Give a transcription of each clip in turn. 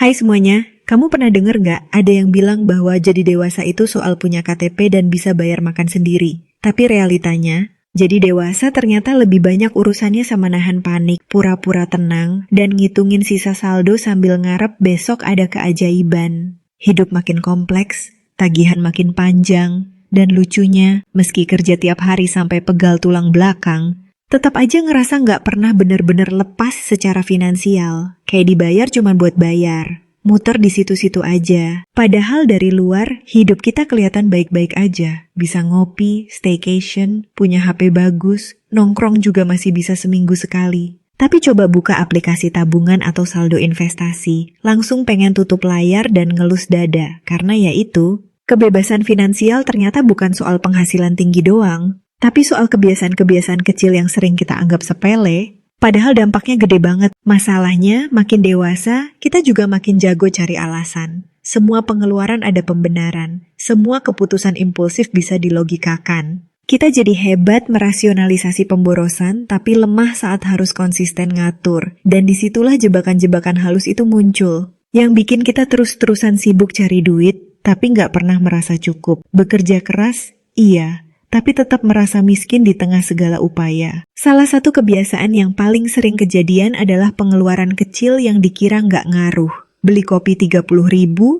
Hai semuanya, kamu pernah denger nggak ada yang bilang bahwa jadi dewasa itu soal punya KTP dan bisa bayar makan sendiri? Tapi realitanya, jadi dewasa ternyata lebih banyak urusannya sama nahan panik, pura-pura tenang, dan ngitungin sisa saldo sambil ngarep besok ada keajaiban. Hidup makin kompleks, tagihan makin panjang, dan lucunya, meski kerja tiap hari sampai pegal tulang belakang, tetap aja ngerasa nggak pernah bener-bener lepas secara finansial. Kayak dibayar cuma buat bayar. Muter di situ-situ aja. Padahal dari luar, hidup kita kelihatan baik-baik aja. Bisa ngopi, staycation, punya HP bagus, nongkrong juga masih bisa seminggu sekali. Tapi coba buka aplikasi tabungan atau saldo investasi. Langsung pengen tutup layar dan ngelus dada. Karena ya itu, kebebasan finansial ternyata bukan soal penghasilan tinggi doang. Tapi soal kebiasaan-kebiasaan kecil yang sering kita anggap sepele, padahal dampaknya gede banget. Masalahnya, makin dewasa, kita juga makin jago cari alasan. Semua pengeluaran ada pembenaran. Semua keputusan impulsif bisa dilogikakan. Kita jadi hebat merasionalisasi pemborosan, tapi lemah saat harus konsisten ngatur. Dan disitulah jebakan-jebakan halus itu muncul. Yang bikin kita terus-terusan sibuk cari duit, tapi nggak pernah merasa cukup. Bekerja keras, iya, tapi tetap merasa miskin di tengah segala upaya. Salah satu kebiasaan yang paling sering kejadian adalah pengeluaran kecil yang dikira nggak ngaruh. Beli kopi 30.000,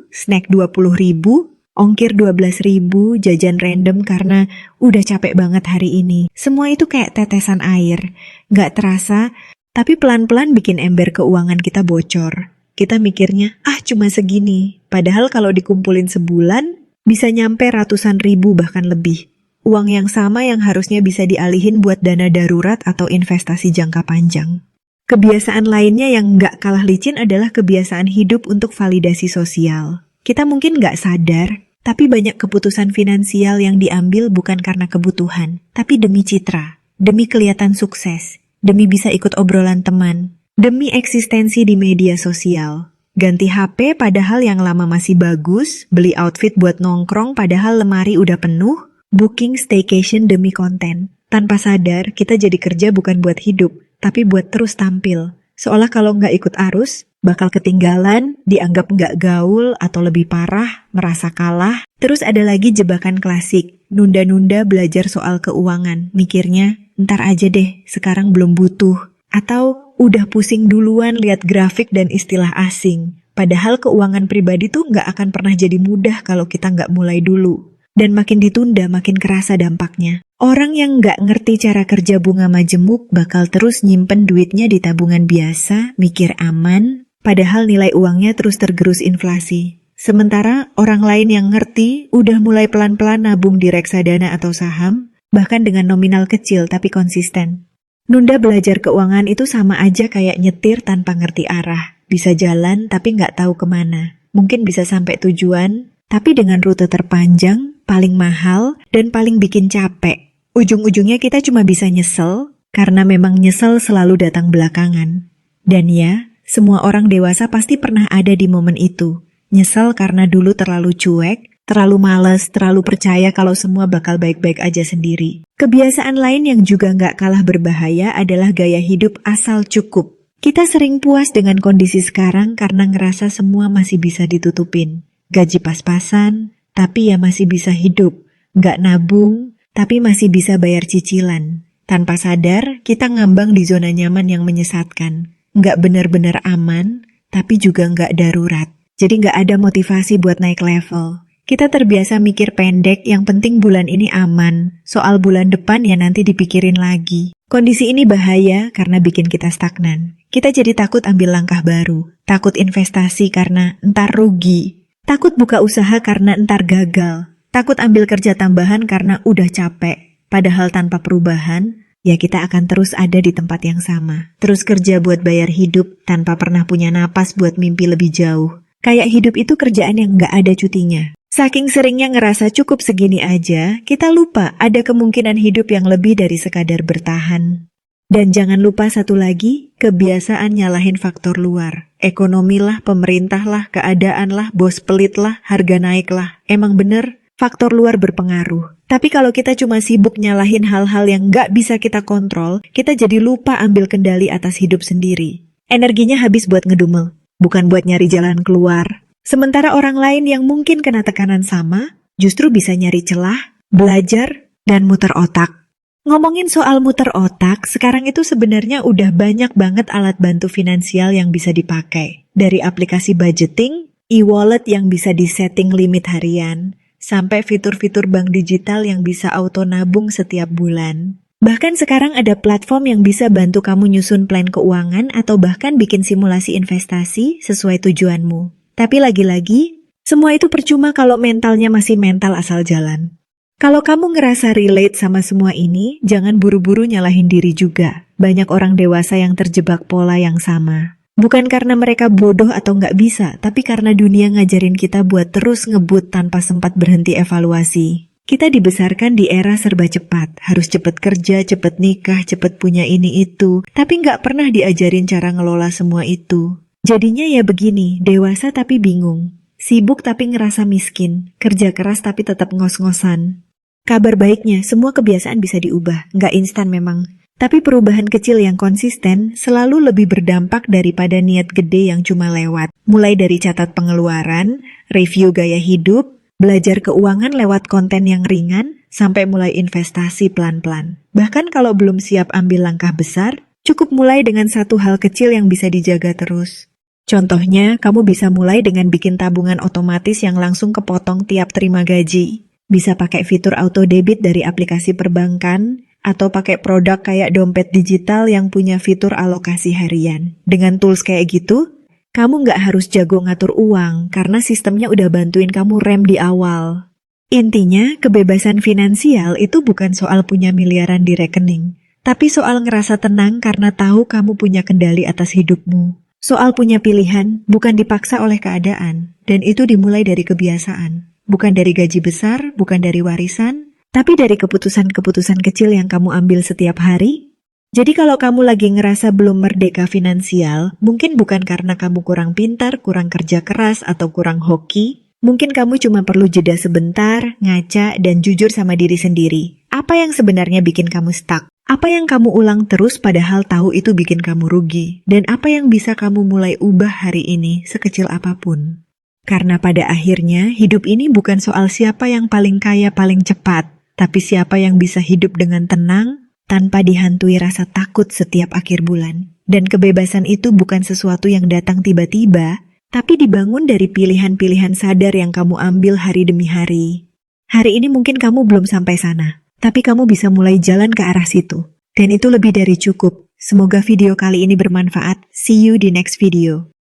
snack 20.000, ongkir 12.000, jajan random karena udah capek banget hari ini. Semua itu kayak tetesan air. Nggak terasa, tapi pelan-pelan bikin ember keuangan kita bocor. Kita mikirnya, cuma segini. Padahal kalau dikumpulin sebulan, bisa nyampe ratusan ribu bahkan lebih. Uang yang sama yang harusnya bisa dialihin buat dana darurat atau investasi jangka panjang. Kebiasaan lainnya yang nggak kalah licin adalah kebiasaan hidup untuk validasi sosial. Kita mungkin nggak sadar, tapi banyak keputusan finansial yang diambil bukan karena kebutuhan, tapi demi citra, demi kelihatan sukses, demi bisa ikut obrolan teman, demi eksistensi di media sosial. Ganti HP padahal yang lama masih bagus, beli outfit buat nongkrong padahal lemari udah penuh, booking staycation demi konten. Tanpa sadar, kita jadi kerja bukan buat hidup, tapi buat terus tampil. Seolah kalau nggak ikut arus, bakal ketinggalan, dianggap nggak gaul, atau lebih parah, merasa kalah. Terus ada lagi jebakan klasik, nunda-nunda belajar soal keuangan. Mikirnya, ntar aja deh, sekarang belum butuh. Atau udah pusing duluan lihat grafik dan istilah asing. Padahal keuangan pribadi tuh nggak akan pernah jadi mudah kalau kita nggak mulai dulu. Dan makin ditunda, makin kerasa dampaknya. Orang yang nggak ngerti cara kerja bunga majemuk bakal terus nyimpen duitnya di tabungan biasa, mikir aman, padahal nilai uangnya terus tergerus inflasi. Sementara orang lain yang ngerti udah mulai pelan-pelan nabung di reksadana atau saham, bahkan dengan nominal kecil tapi konsisten. Nunda belajar keuangan itu sama aja kayak nyetir tanpa ngerti arah. Bisa jalan tapi nggak tahu kemana. Mungkin bisa sampai tujuan, tapi dengan rute terpanjang, paling mahal, dan paling bikin capek. Ujung-ujungnya kita cuma bisa nyesel, karena memang nyesel selalu datang belakangan. Dan ya, semua orang dewasa pasti pernah ada di momen itu. Nyesel karena dulu terlalu cuek, terlalu malas, terlalu percaya kalau semua bakal baik-baik aja sendiri. Kebiasaan lain yang juga nggak kalah berbahaya adalah gaya hidup asal cukup. Kita sering puas dengan kondisi sekarang karena ngerasa semua masih bisa ditutupin. Gaji pas-pasan, tapi ya masih bisa hidup. Nggak nabung, tapi masih bisa bayar cicilan. Tanpa sadar, kita ngambang di zona nyaman yang menyesatkan. Nggak benar-benar aman, tapi juga nggak darurat. Jadi nggak ada motivasi buat naik level. Kita terbiasa mikir pendek, yang penting bulan ini aman. Soal bulan depan ya nanti dipikirin lagi. Kondisi ini bahaya karena bikin kita stagnan. Kita jadi takut ambil langkah baru. Takut investasi karena entar rugi. Takut buka usaha karena entar gagal. Takut ambil kerja tambahan karena udah capek. Padahal tanpa perubahan, ya kita akan terus ada di tempat yang sama. Terus kerja buat bayar hidup tanpa pernah punya napas buat mimpi lebih jauh. Kayak hidup itu kerjaan yang nggak ada cutinya. Saking seringnya ngerasa cukup segini aja, kita lupa ada kemungkinan hidup yang lebih dari sekadar bertahan. Dan jangan lupa satu lagi, kebiasaan nyalahin faktor luar. Ekonomi lah, pemerintah lah, keadaan lah, bos pelit lah, harga naik lah. Emang bener, faktor luar berpengaruh. Tapi kalau kita cuma sibuk nyalahin hal-hal yang nggak bisa kita kontrol, kita jadi lupa ambil kendali atas hidup sendiri. Energinya habis buat ngedumel. bukan buat nyari jalan keluar. Sementara orang lain yang mungkin kena tekanan sama, justru bisa nyari celah, belajar, dan muter otak. Ngomongin soal muter otak, sekarang itu sebenarnya udah banyak banget alat bantu finansial yang bisa dipakai. Dari aplikasi budgeting, e-wallet yang bisa disetting limit harian, sampai fitur-fitur bank digital yang bisa auto nabung setiap bulan. Bahkan sekarang ada platform yang bisa bantu kamu nyusun plan keuangan atau bahkan bikin simulasi investasi sesuai tujuanmu. Tapi lagi-lagi, semua itu percuma kalau mentalnya masih mental asal jalan. Kalau kamu ngerasa relate sama semua ini, jangan buru-buru nyalahin diri juga. Banyak orang dewasa yang terjebak pola yang sama. Bukan karena mereka bodoh atau nggak bisa, tapi karena dunia ngajarin kita buat terus ngebut tanpa sempat berhenti evaluasi. Kita dibesarkan di era serba cepat, harus cepet kerja, cepet nikah, cepet punya ini itu, tapi nggak pernah diajarin cara ngelola semua itu. Jadinya ya begini, dewasa tapi bingung, sibuk tapi ngerasa miskin, kerja keras tapi tetap ngos-ngosan. Kabar baiknya, semua kebiasaan bisa diubah, nggak instan memang. Tapi perubahan kecil yang konsisten selalu lebih berdampak daripada niat gede yang cuma lewat. Mulai dari catat pengeluaran, review gaya hidup, belajar keuangan lewat konten yang ringan, sampai mulai investasi pelan-pelan. Bahkan kalau belum siap ambil langkah besar, cukup mulai dengan satu hal kecil yang bisa dijaga terus. Contohnya, kamu bisa mulai dengan bikin tabungan otomatis yang langsung kepotong tiap terima gaji. Bisa pakai fitur auto debit dari aplikasi perbankan, atau pakai produk kayak dompet digital yang punya fitur alokasi harian. Dengan tools kayak gitu, kamu nggak harus jago ngatur uang, karena sistemnya udah bantuin kamu rem di awal. Intinya, kebebasan finansial itu bukan soal punya miliaran di rekening, tapi soal ngerasa tenang karena tahu kamu punya kendali atas hidupmu. Soal punya pilihan, bukan dipaksa oleh keadaan, dan itu dimulai dari kebiasaan. Bukan dari gaji besar, bukan dari warisan, tapi dari keputusan-keputusan kecil yang kamu ambil setiap hari. Jadi kalau kamu lagi ngerasa belum merdeka finansial, mungkin bukan karena kamu kurang pintar, kurang kerja keras, atau kurang hoki. Mungkin kamu cuma perlu jeda sebentar, ngaca, dan jujur sama diri sendiri. Apa yang sebenarnya bikin kamu stuck? Apa yang kamu ulang terus padahal tahu itu bikin kamu rugi? Dan apa yang bisa kamu mulai ubah hari ini sekecil apapun? Karena pada akhirnya, hidup ini bukan soal siapa yang paling kaya paling cepat, tapi siapa yang bisa hidup dengan tenang, tanpa dihantui rasa takut setiap akhir bulan. Dan kebebasan itu bukan sesuatu yang datang tiba-tiba, tapi dibangun dari pilihan-pilihan sadar yang kamu ambil hari demi hari. Hari ini mungkin kamu belum sampai sana, tapi kamu bisa mulai jalan ke arah situ. Dan itu lebih dari cukup. Semoga video kali ini bermanfaat. See you di next video.